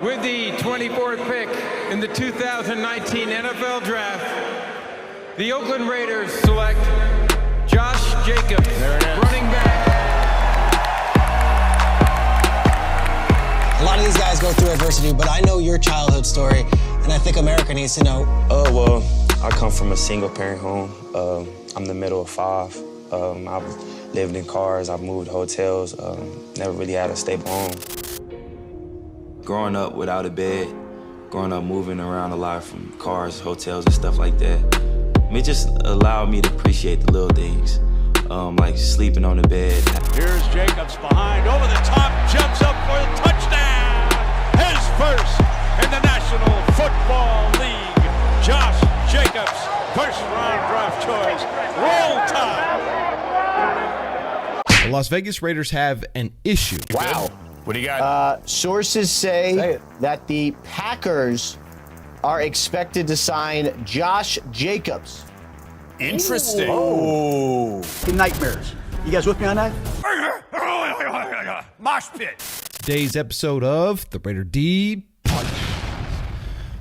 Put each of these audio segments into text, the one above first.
With the 24th pick in the 2019 NFL Draft, the Oakland Raiders select Josh Jacobs, running back. A lot of these guys go through adversity, but I know your childhood story, and I think America needs to know. Oh, well, I come from a single-parent home. I'm the middle of five. I've lived in cars, I've moved hotels, never really had a stable home. Growing up without a bed, growing up moving around a lot from cars, hotels, and stuff like that, it just allowed me to appreciate the little things, like sleeping on the bed. Here's Jacobs behind, over the top, jumps up for the touchdown! His first in the National Football League. Josh Jacobs, first-round draft choice. Roll Tide! The Las Vegas Raiders have an issue. Wow. What do you got? Sources say that the Packers are expected to sign Josh Jacobs. Interesting. Oh. Nightmares. You guys with me on that? Mosh pit. Today's episode of the Raider D Podcast.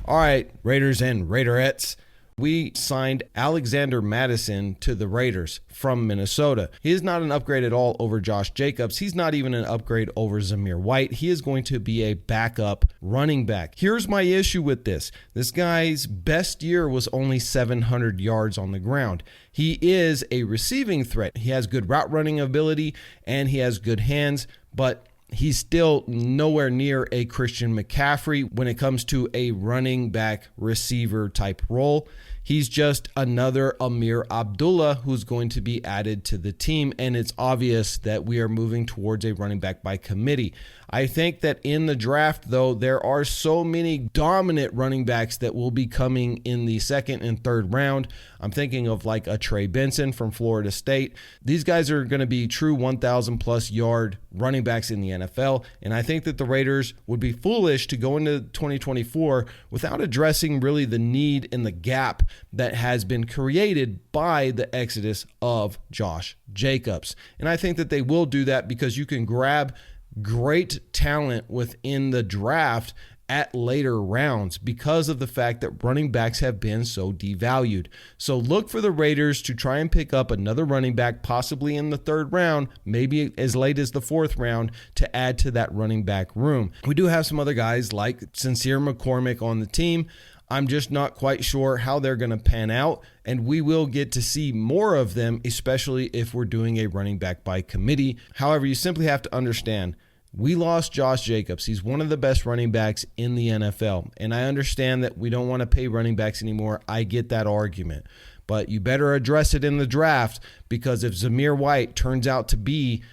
All right, Raiders and Raiderettes. We signed Alexander Mattison to the Raiders from Minnesota. He is not an upgrade at all over Josh Jacobs. He's not even an upgrade over Zamir White. He is going to be a backup running back. Here's my issue with this. This guy's best year was only 700 yards on the ground. He is a receiving threat. He has good route running ability and he has good hands, but he's still nowhere near a Christian McCaffrey when it comes to a running back receiver type role. He's just another Amir Abdullah who's going to be added to the team, and it's obvious that we are moving towards a running back by committee. I think that in the draft, though, there are so many dominant running backs that will be coming in the second and third round. I'm thinking of like a Trey Benson from Florida State. These guys are going to be true 1,000 plus yard running backs in the NFL, and I think that the Raiders would be foolish to go into 2024 without addressing really the need and the gap that has been created by the exodus of Josh Jacobs. And I think that they will do that because you can grab great talent within the draft at later rounds because of the fact that running backs have been so devalued. So look for the Raiders to try and pick up another running back, possibly in the third round, maybe as late as the fourth round, to add to that running back room. We do have some other guys like Sincere McCormick on the team. I'm just not quite sure how they're going to pan out, and we will get to see more of them, especially if we're doing a running back by committee. However, you simply have to understand, we lost Josh Jacobs. He's one of the best running backs in the NFL, and I understand that we don't want to pay running backs anymore. I get that argument, but you better address it in the draft, because if Zamir White turns out to be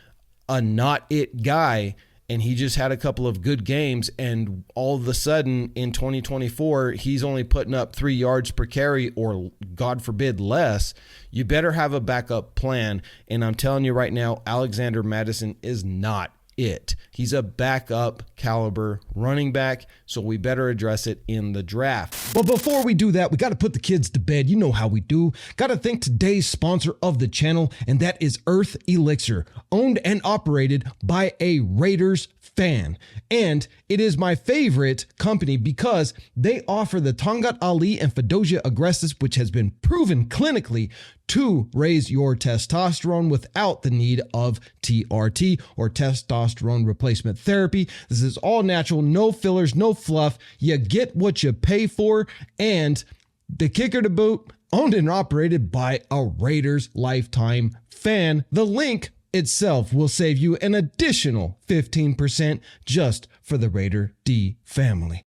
a not it guy, and he just had a couple of good games, and all of a sudden in 2024, he's only putting up 3 yards per carry or, God forbid, less, you better have a backup plan. And I'm telling you right now, Alexander Mattison is not it. He's a backup caliber running back, so we better address it in the draft. But before we do that, we got to put the kids to bed. You know how we do. Got to thank today's sponsor of the channel, and that is Earth Elixir, owned and operated by a Raiders fan. And it is my favorite company because they offer the Tongat Ali and Fedosia aggressives, which has been proven clinically to raise your testosterone without the need of TRT or testosterone replacement therapy. This is all natural, no fillers, no fluff. You get what you pay for, and the kicker to boot, owned and operated by a Raiders lifetime fan. The link itself will save you an additional 15% just for the Raider D family.